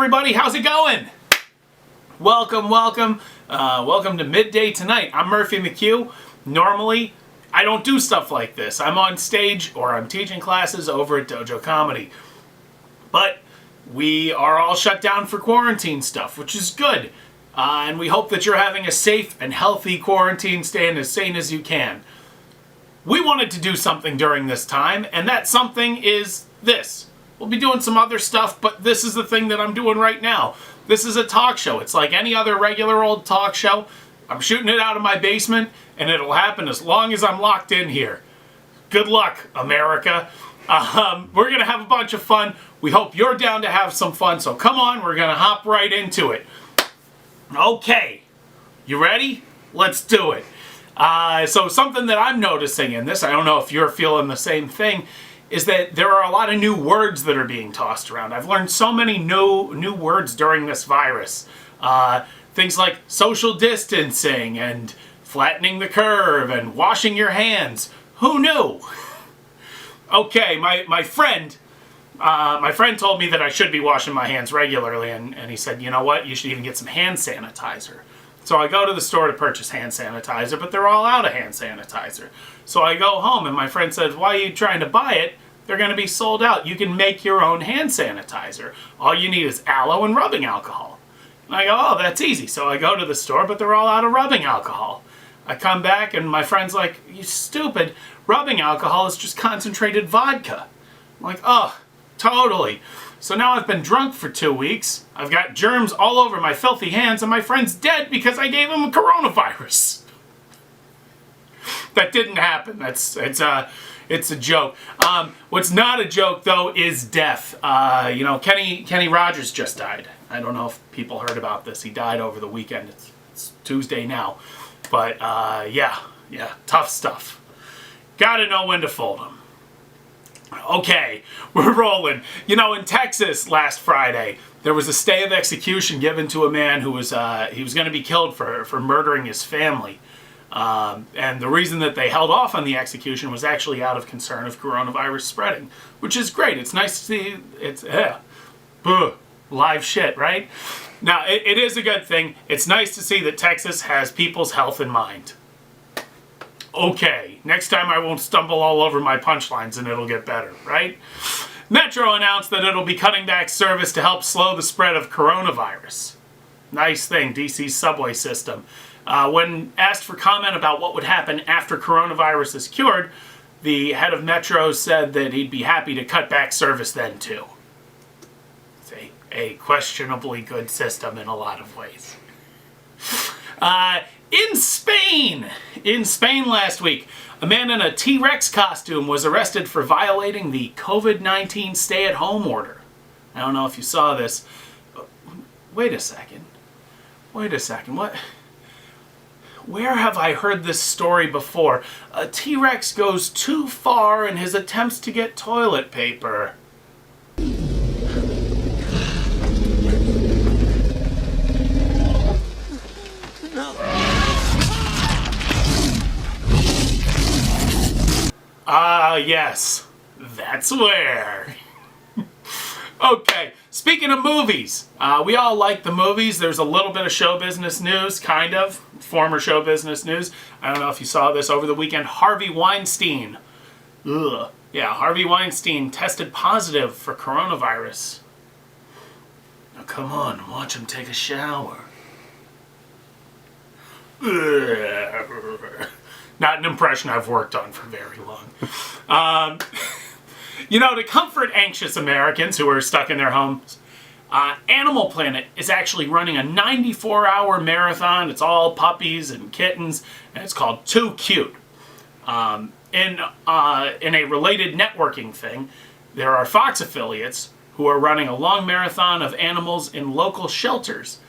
everybody, how's it going? Welcome to Midday tonight. I'm Murphy McHugh. Normally, I don't do stuff like this. I'm on stage or I'm teaching classes over at Dojo Comedy. But we are all shut down for quarantine stuff, which is good. And we hope that you're having a safe and healthy quarantine, staying as sane as you can. We wanted to do something during this time, and that something is this. We'll be doing some other stuff, but this is the thing that I'm doing right now. This is a talk show. It's like any other regular old talk show. I'm shooting it out of my basement, and it'll happen as long as I'm locked in here. Good luck, America. We're going to have a bunch of fun. We hope you're down to have some fun, so come on, we're going to hop right into it. Okay, you ready? Let's do it. So something that I'm noticing in this, I don't know if you're feeling the same thing, is that there are a lot of new words that are being tossed around. I've learned so many new words during this virus. Things like social distancing and flattening the curve and washing your hands. Who knew? Okay, my friend told me that I should be washing my hands regularly, and he said, you know what, you should even get some hand sanitizer. So I go to the store to purchase hand sanitizer, but they're all out of hand sanitizer. So I go home, and my friend says, why are you trying to buy it? They're going to be sold out. You can make your own hand sanitizer. All you need is aloe and rubbing alcohol. And I go, oh, that's easy. So I go to the store, but they're all out of rubbing alcohol. I come back, and my friend's like, you stupid. Rubbing alcohol is just concentrated vodka. I'm like, oh, totally. So now I've been drunk for 2 weeks. I've got germs all over my filthy hands, and my friend's dead because I gave him a coronavirus. That didn't happen. It's a joke. What's not a joke though is death. Kenny Rogers just died. I don't know if people heard about this. He died over the weekend. It's Tuesday now, but yeah, tough stuff. Gotta know when to fold them. Okay, we're rolling. You know, in Texas last Friday, there was a stay of execution given to a man who was he was going to be killed for murdering his family. And the reason that they held off on the execution was actually out of concern of coronavirus spreading, which is great. It's nice to see. It's live shit, right? Now, it is a good thing. It's nice to see that Texas has people's health in mind. Okay, next time I won't stumble all over my punchlines and it'll get better, right? Metro announced that it'll be cutting back service to help slow the spread of coronavirus. Nice thing, DC's subway system. When asked for comment about what would happen after coronavirus is cured, the head of Metro said that he'd be happy to cut back service then too. It's a questionably good system in a lot of ways. In Spain last week, a man in a T-Rex costume was arrested for violating the COVID-19 stay-at-home order. I don't know if you saw this. Wait a second. What? Where have I heard this story before? A T-Rex goes too far in his attempts to get toilet paper. Yes, that's where. Okay, speaking of movies, we all like the movies. There's a little bit of show business news, kind of, former show business news. I don't know if you saw this over the weekend. Harvey Weinstein. Yeah, Harvey Weinstein tested positive for coronavirus. Now come on, watch him take a shower. Not an impression I've worked on for very long. To comfort anxious Americans who are stuck in their homes, Animal Planet is actually running a 94-hour marathon. It's all puppies and kittens, and it's called Too Cute. In a related networking thing, there are Fox affiliates who are running a long marathon of animals in local shelters.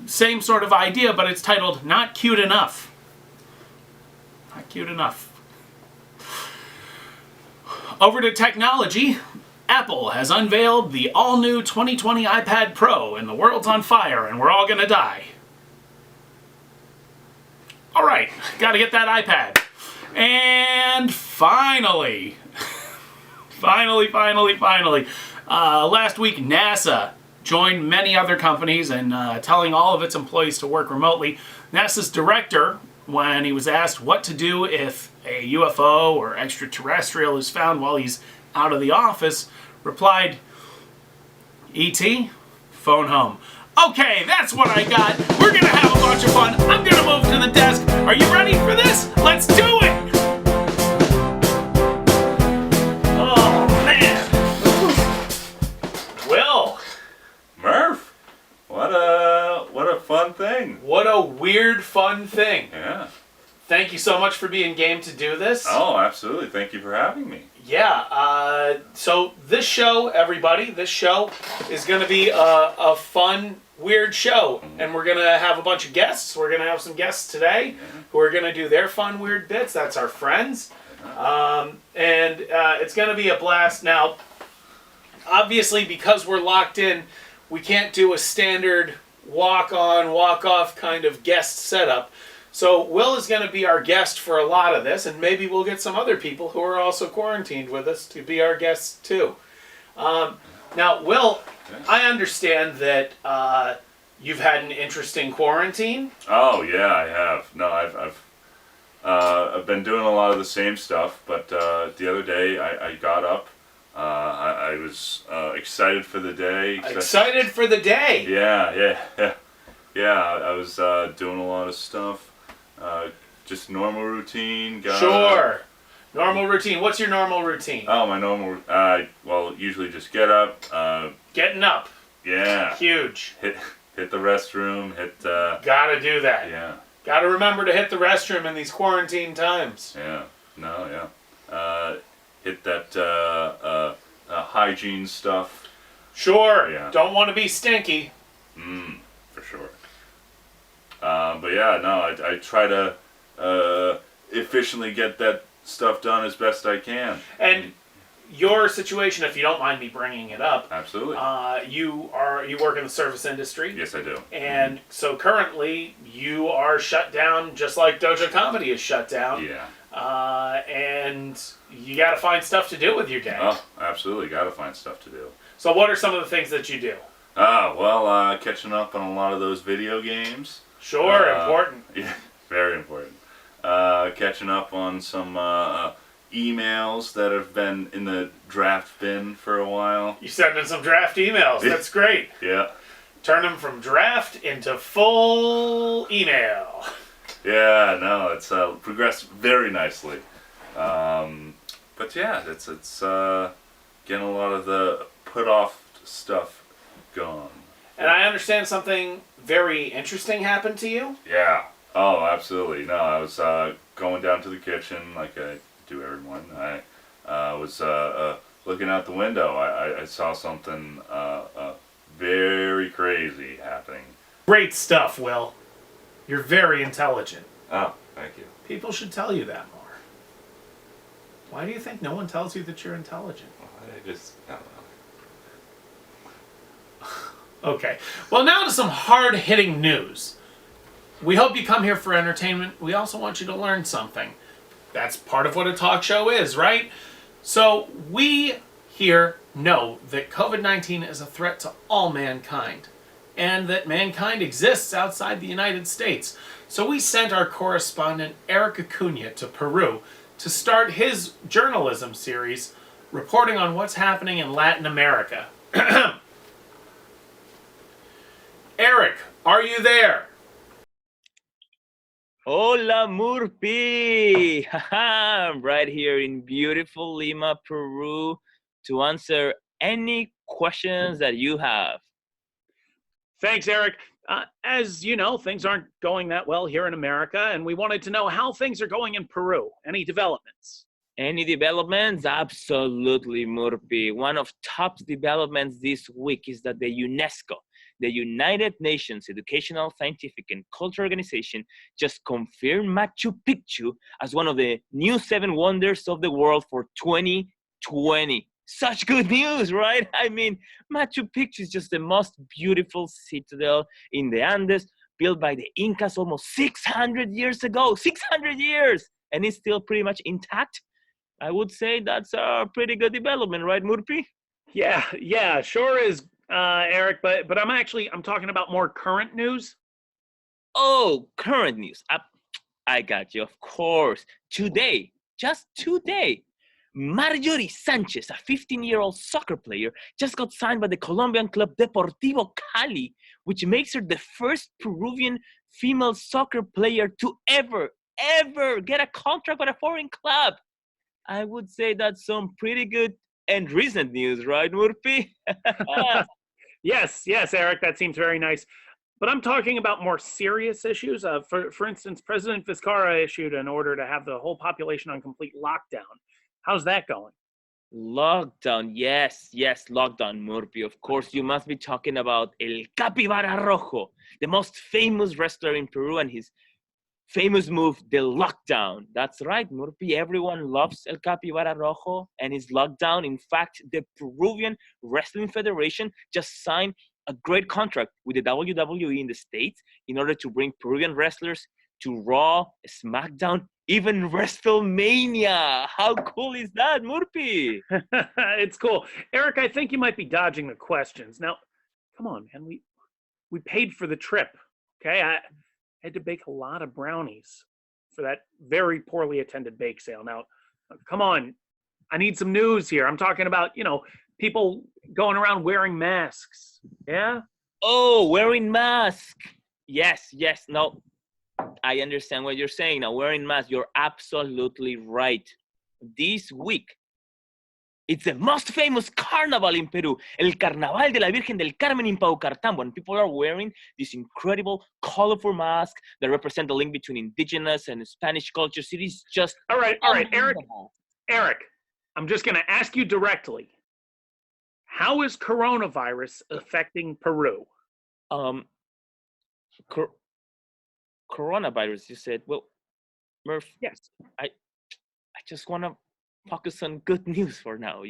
Same sort of idea, but it's titled Not Cute Enough. Not cute enough. Over to technology. Apple has unveiled the all-new 2020 iPad Pro, and the world's on fire, and we're all gonna die. Alright, gotta get that iPad. And finally, last week NASA joined many other companies in telling all of its employees to work remotely. NASA's director, when he was asked what to do if a UFO or extraterrestrial is found while he's out of the office, replied, "E.T., phone home." Okay, that's what I got. We're gonna have a bunch of fun. I'm gonna move to the desk. Are you ready for this? Let's do it! Oh, man. Will. Murph, what a fun thing. What a weird, fun thing. Yeah. Thank you so much for being game to do this. Oh, absolutely. Thank you for having me. Yeah, so this show, everybody, this show is going to be a fun, weird show. And we're going to have a bunch of guests. We're going to have some guests today who are going to do their fun, weird bits. That's our friends. And it's going to be a blast. Now, obviously, because we're locked in, we can't do a standard walk-on, walk-off kind of guest setup. So Will is going to be our guest for a lot of this, and maybe we'll get some other people who are also quarantined with us to be our guests too. Now, Will, I understand that you've had an interesting quarantine. Oh yeah, I have. No, I've been doing a lot of the same stuff, but the other day I got up. I was excited for the day. Excited for the day. Yeah. I was doing a lot of stuff. Just normal routine. Sure. Normal routine. What's your normal routine? Oh, my normal. Well, usually just get up. Getting up. Yeah. Huge. Hit the restroom. Gotta do that. Yeah. Gotta remember to hit the restroom in these quarantine times. Yeah. No. Yeah. Hit that hygiene stuff. Sure. Yeah. Don't want to be stinky. For sure. But yeah, no, I try to efficiently get that stuff done as best I can. And your situation, if you don't mind me bringing it up, absolutely. You work in the service industry. Yes, I do. And so currently you are shut down, just like Dojo Comedy is shut down. Yeah. And you got to find stuff to do with your day. Oh, absolutely, got to find stuff to do. So what are some of the things that you do? Well, catching up on a lot of those video games. Sure, important. Yeah, very important. Catching up on some emails that have been in the draft bin for a while. You sending some draft emails. That's great. Yeah. Turn them from draft into full email. Yeah, no, it's progressed very nicely. But yeah, it's getting a lot of the put off stuff gone. And I understand something very interesting happened to you? Yeah. Oh, absolutely. No, I was going down to the kitchen like I do every morning. I was looking out the window. I saw something very crazy happening. Great stuff, Will. You're very intelligent. Oh, thank you. People should tell you that more. Why do you think no one tells you that you're intelligent? I just, I don't know. Okay. Well, now to some hard-hitting news. We hope you come here for entertainment. We also want you to learn something. That's part of what a talk show is, right? So we here know that COVID-19 is a threat to all mankind, and that mankind exists outside the United States. So we sent our correspondent Eric Acuna to Peru to start his journalism series reporting on what's happening in Latin America. Eric, are you there? Hola, Murphy! I'm right here in beautiful Lima, Peru, to answer any questions that you have. Thanks, Eric. As you know, things aren't going that well here in America, and we wanted to know how things are going in Peru. Any developments? Any developments? Absolutely, Murphy. One of top developments this week is that the UNESCO, the United Nations Educational, Scientific, and Cultural Organization, just confirmed Machu Picchu as one of the new 7 wonders of the world for 2020. Such good news, right? I mean, Machu Picchu is just the most beautiful citadel in the Andes, built by the Incas almost 600 years ago. 600 years! And it's still pretty much intact. I would say that's a pretty good development, right, Murphy? Yeah, sure is Eric, but I'm talking about more current news. Oh, current news. I got you, of course. Today, just today, Marjorie Sanchez, a 15-year-old soccer player, just got signed by the Colombian club Deportivo Cali, which makes her the first Peruvian female soccer player to ever get a contract with a foreign club. I would say that's some pretty good and recent news, right, Murphy? Yes, Eric, that seems very nice. But I'm talking about more serious issues. For instance, President Vizcarra issued an order to have the whole population on complete lockdown. How's that going? Lockdown, yes, lockdown, Murphy. Of course, you must be talking about El Capibara Rojo, the most famous wrestler in Peru, and his famous move, the lockdown. That's right, Murphy. Everyone loves El Capibara Rojo and his lockdown. In fact, the Peruvian Wrestling Federation just signed a great contract with the WWE in the States in order to bring Peruvian wrestlers to Raw, SmackDown, even WrestleMania. How cool is that, Murphy? It's cool. Eric, I think you might be dodging the questions. Now, come on, man. We paid for the trip. Okay? I had to bake a lot of brownies for that very poorly attended bake sale. Now, come on. I need some news here. I'm talking about, people going around wearing masks. Yeah? Oh, wearing mask. Yes. No, I understand what you're saying. Now, wearing mask, you're absolutely right. This week, it's the most famous carnival in Peru, El Carnaval de la Virgen del Carmen in Paucartambo. And people are wearing these incredible, colorful masks that represent the link between indigenous and Spanish cultures. It is just... All right, Eric, I'm just going to ask you directly. How is coronavirus affecting Peru? Coronavirus, you said. Well, Murph, yes. I just want to focus on good news for now,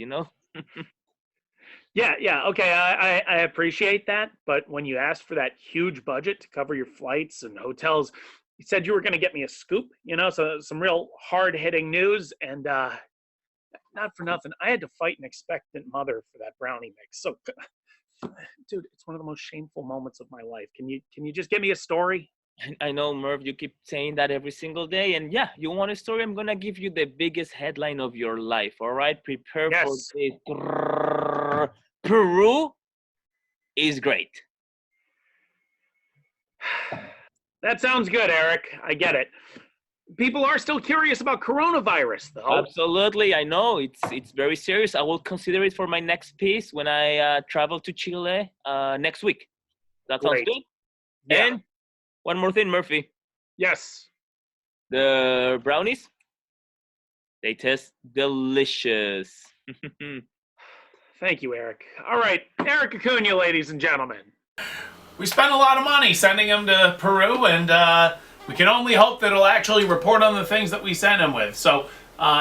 Yeah. Okay, I appreciate that. But when you asked for that huge budget to cover your flights and hotels, you said you were going to get me a scoop, so some real hard-hitting news. And not for nothing, I had to fight an expectant mother for that brownie mix. So, dude, it's one of the most shameful moments of my life. Can you just give me a story? I know, Merv, you keep saying that every single day. And yeah, you want a story? I'm going to give you the biggest headline of your life. All right? Prepare for this. Peru is great. That sounds good, Eric. I get it. People are still curious about coronavirus, though. Absolutely. I know. It's very serious. I will consider it for my next piece when I travel to Chile next week. That sounds good? Yeah. And one more thing, Murphy. Yes. The brownies, they taste delicious. Thank you, Eric. All right, Eric Acuna, ladies and gentlemen. We spent a lot of money sending him to Peru, and we can only hope that he'll actually report on the things that we sent him with. So,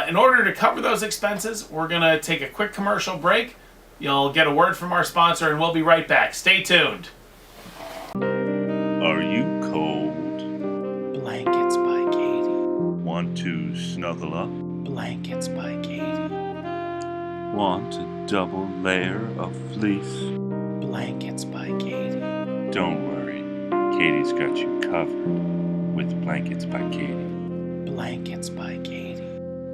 in order to cover those expenses, we're going to take a quick commercial break. You'll get a word from our sponsor, and we'll be right back. Stay tuned. Are you cold? Blankets by Katie. Want to snuggle up? Blankets by Katie. Want a double layer of fleece? Blankets by Katie. Don't worry, Katie's got you covered with Blankets by Katie. Blankets by Katie.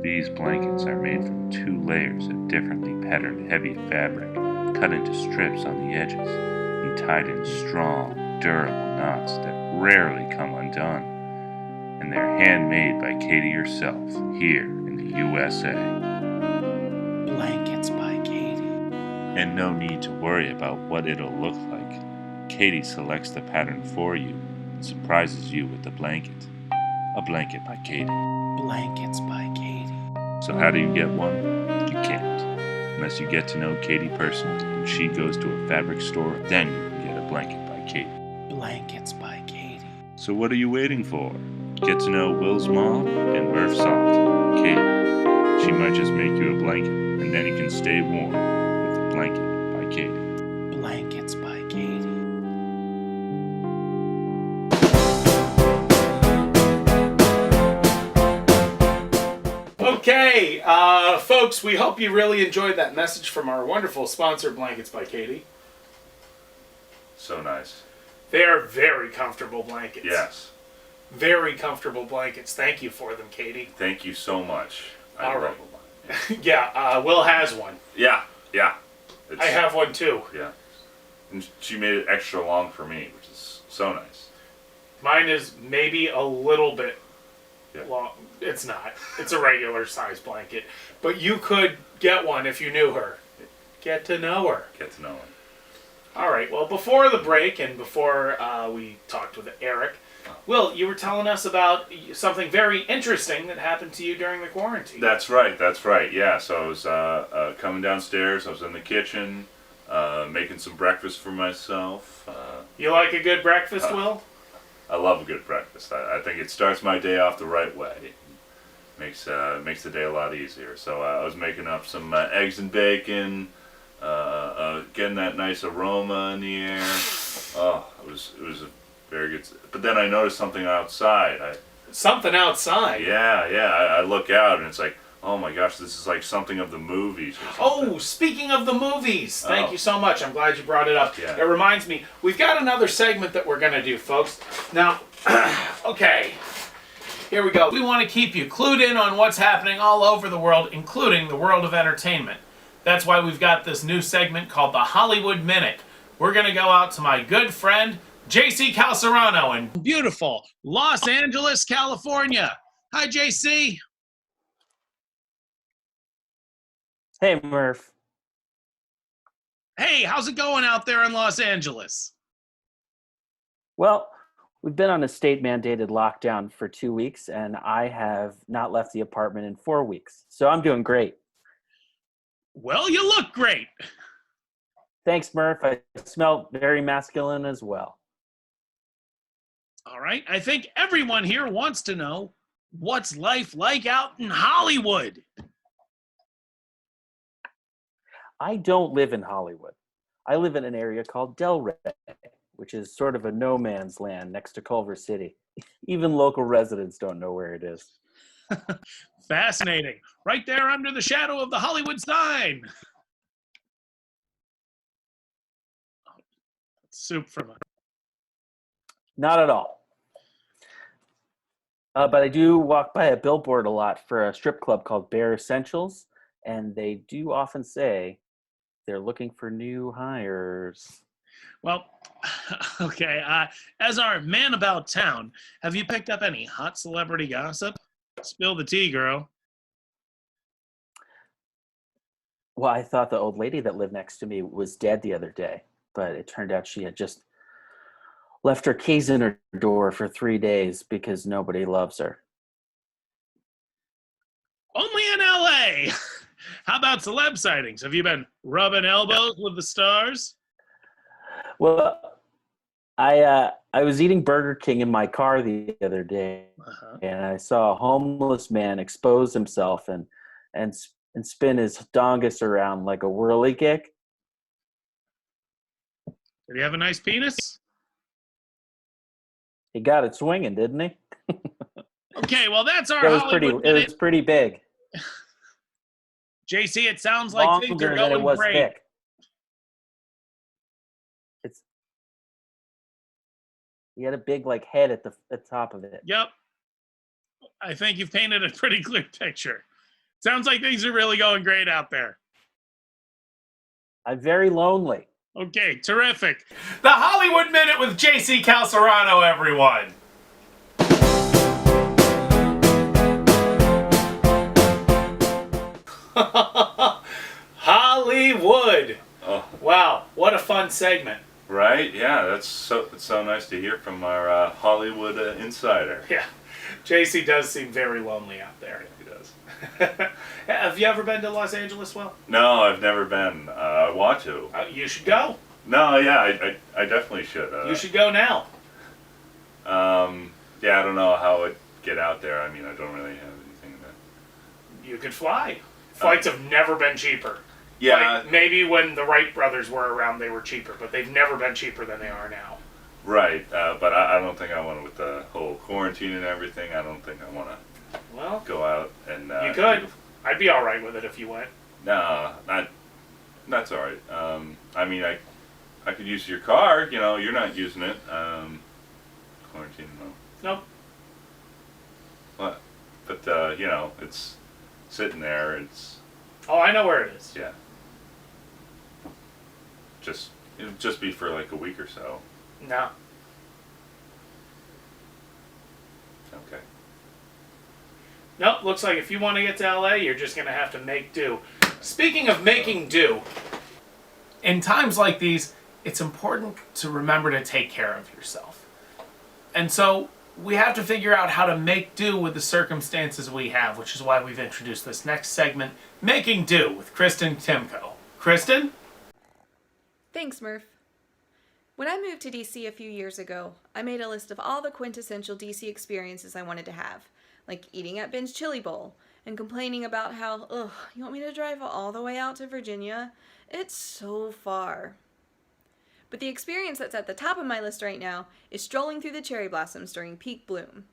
These blankets are made from 2 layers of differently patterned heavy fabric, cut into strips on the edges, and tied in strong, durable knots that rarely come undone. And they're handmade by Katie herself, here in the USA. Blankets by Katie. And no need to worry about what it'll look like. Katie selects the pattern for you and surprises you with the blanket. A blanket by Katie. Blankets by Katie. So how do you get one? You can't. Unless you get to know Katie personally and she goes to a fabric store, then you can get a blanket by Katie. Blankets by Katie. So what are you waiting for? Get to know Will's mom and Murph's aunt, Katie. She might just make you a blanket, and then you can stay warm with a blanket by Katie. Blankets by Katie. Okay, folks, we hope you really enjoyed that message from our wonderful sponsor, Blankets by Katie. So nice. They are very comfortable blankets. Yes. Very comfortable blankets. Thank you for them, Katie. Thank you so much. I All love right. them. Yeah, Will has one. Yeah. I have one too. Yeah. And she made it extra long for me, which is so nice. Mine is maybe a little bit Yeah. long. It's not. It's a regular size blanket. But you could get one if you knew her. Get to know her. Get to know it. All right. Well, before the break and before we talked with Eric, Will, you were telling us about something very interesting that happened to you during the quarantine. That's right. Yeah, so I was coming downstairs. I was in the kitchen, making some breakfast for myself. You like a good breakfast, Will? I love a good breakfast. I think it starts my day off the right way. Makes the day a lot easier. So I was making up some eggs and bacon, getting that nice aroma in the air. Oh, it was a very good. But then I noticed something outside. Something outside? I look out and it's like, oh my gosh, this is like something of the movies or something. Oh, speaking of the movies, thank you so much. I'm glad you brought it up. Yeah. It reminds me, we've got another segment that we're going to do, folks. Now, okay, here we go. We want to keep you clued in on what's happening all over the world, including the world of entertainment. That's why we've got this new segment called the Hollywood Minute. We're going to go out to my good friend, JC Calcerano in beautiful Los Angeles, California. Hi, JC. Hey, Murph. Hey, how's it going out there in Los Angeles? Well, we've been on a state-mandated lockdown for 2 weeks, and I have not left the apartment in 4 weeks. So I'm doing great. Well, you look great. Thanks, Murph. I smell very masculine as well. All right. I think everyone here wants to know, what's life like out in Hollywood? I don't live in Hollywood. I live in an area called Delray, which is sort of a no man's land next to Culver City. Even local residents don't know where it is. Fascinating. Right there under the shadow of the Hollywood sign. Soup from a... Not at all. But I do walk by a billboard a lot for a strip club called Bare Essentials, and they do often say they're looking for new hires. Well, okay. As our man about town, have you picked up any hot celebrity gossip? Spill the tea, girl. Well, I thought the old lady that lived next to me was dead the other day, but it turned out she had just left her keys in her door for 3 days because nobody loves her. Only in LA. How about celeb sightings? Have you been rubbing elbows with the stars? Well, I was eating Burger King in my car the other day, and I saw a homeless man expose himself and spin his dongus around like a whirligig. Did he have a nice penis? He got it swinging, didn't he? Okay, well, that's our It was Hollywood pretty. It Minute. was pretty big. JC, it sounds like things are Longer than it going was great. thick. He had a big head at the top of it. Yep. I think you've painted a pretty clear picture. Sounds like things are really going great out there. I'm very lonely. Okay, terrific. The Hollywood Minute with JC Calcerano, everyone. Hollywood. Oh. Wow, what a fun segment. Right? Yeah, it's so nice to hear from our Hollywood insider. Yeah, JC does seem very lonely out there. He does. Have you ever been to Los Angeles, Will? No, I've never been. I want to. You should go. No, yeah, I definitely should. You should go now. Yeah, I don't know how I'd get out there. I mean, I don't really have anything that... You could fly. Flights have never been cheaper. Yeah. Like, maybe when the Wright brothers were around, they were cheaper, but they've never been cheaper than they are now. Right, but I don't think I want to, with the whole quarantine and everything, I don't think I want to go out and... you could. I'd be all right with it if you went. No, that's all right. I mean, I could use your car. You know, you're not using it. Quarantine, no. Nope. What? But you know, it's sitting there. It's Oh, I know where it is. yeah. It'll just be for like a week or so. No. Okay. Nope, looks like if you want to get to LA, you're just going to have to make do. Speaking of making do, in times like these, it's important to remember to take care of yourself. And so we have to figure out how to make do with the circumstances we have, which is why we've introduced this next segment, Making Do with Kristen Timko. Kristen? Thanks, Murph. When I moved to DC a few years ago, I made a list of all the quintessential DC experiences I wanted to have, like eating at Ben's Chili Bowl and complaining about how, ugh, you want me to drive all the way out to Virginia? It's so far. But the experience that's at the top of my list right now is strolling through the cherry blossoms during peak bloom.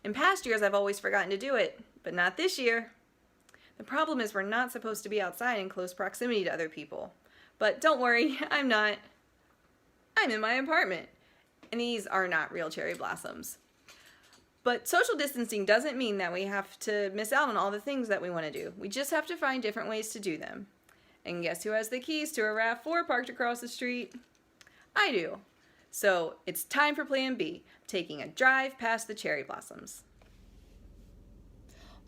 In past years, I've always forgotten to do it, but not this year. The problem is we're not supposed to be outside in close proximity to other people. But don't worry, I'm not. I'm in my apartment. And these are not real cherry blossoms. But social distancing doesn't mean that we have to miss out on all the things that we want to do. We just have to find different ways to do them. And guess who has the keys to a RAV4 parked across the street? I do. So it's time for Plan B, taking a drive past the cherry blossoms.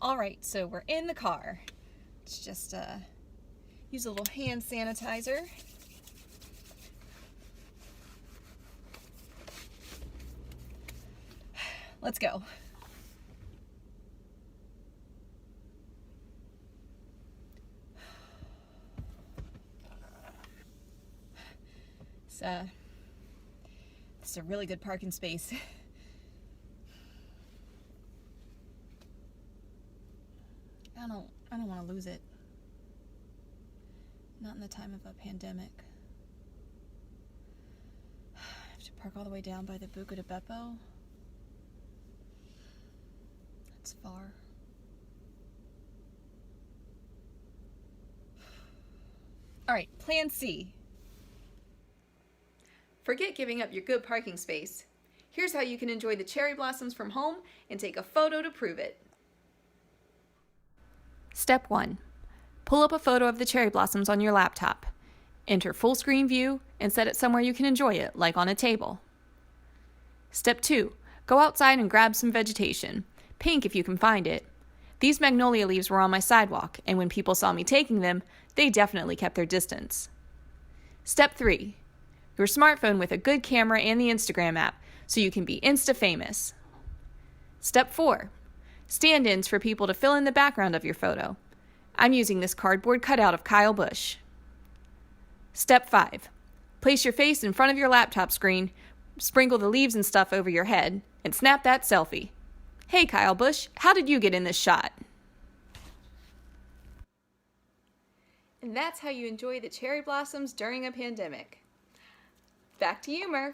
All right, so we're in the car. Let's just use a little hand sanitizer. Let's go. This is a really good parking space. I don't want to lose it. Not in the time of a pandemic. I have to park all the way down by the Buca de Beppo. That's far. All right, Plan C. Forget giving up your good parking space. Here's how you can enjoy the cherry blossoms from home and take a photo to prove it. Step 1. Pull up a photo of the cherry blossoms on your laptop. Enter full screen view and set it somewhere you can enjoy it, like on a table. Step 2. Go outside and grab some vegetation. Pink if you can find it. These magnolia leaves were on my sidewalk, and when people saw me taking them, they definitely kept their distance. Step 3. Your smartphone with a good camera and the Instagram app so you can be Insta-famous. Step 4. Stand-ins for people to fill in the background of your photo. I'm using this cardboard cutout of Kyle Busch. Step 5. Place your face in front of your laptop screen, sprinkle the leaves and stuff over your head, and snap that selfie. Hey Kyle Busch, how did you get in this shot? And that's how you enjoy the cherry blossoms during a pandemic. Back to you, Murph.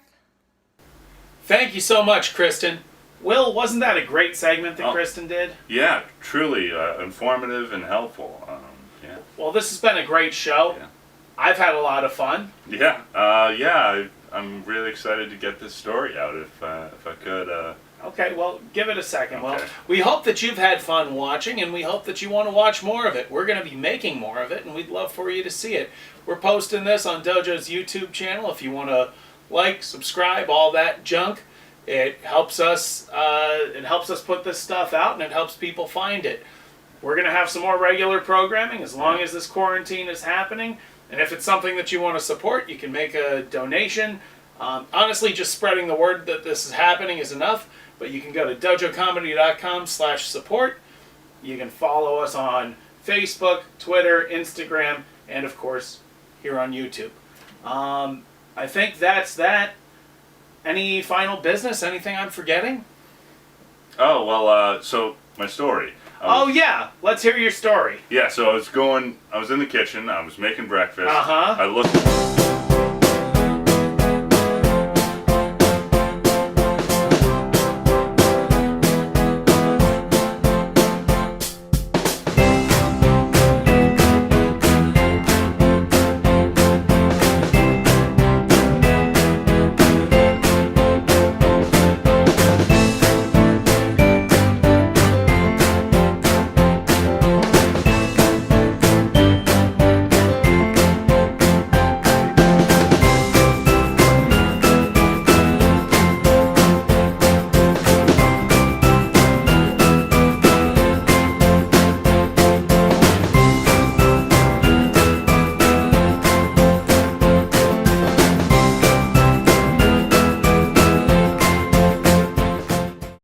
Thank you so much, Kristen. Will, wasn't that a great segment that Kristen did? Yeah, truly informative and helpful. Yeah. Well, this has been a great show. Yeah. I've had a lot of fun. Yeah. I'm really excited to get this story out. If I could. Okay, well, give it a second. Okay. Well, we hope that you've had fun watching, and we hope that you want to watch more of it. We're going to be making more of it, and we'd love for you to see it. We're posting this on Dojo's YouTube channel if you want to like, subscribe, all that junk. It helps us put this stuff out, and it helps people find it. We're going to have some more regular programming as long as this quarantine is happening. And if it's something that you want to support, you can make a donation. Honestly, just spreading the word that this is happening is enough. But you can go to dojocomedy.com/support. You can follow us on Facebook, Twitter, Instagram, and of course, here on YouTube. I think that's that. Any final business? Anything I'm forgetting? Oh, well, so my story. Yeah. Let's hear your story. Yeah, so I was in the kitchen, I was making breakfast. Uh-huh. I looked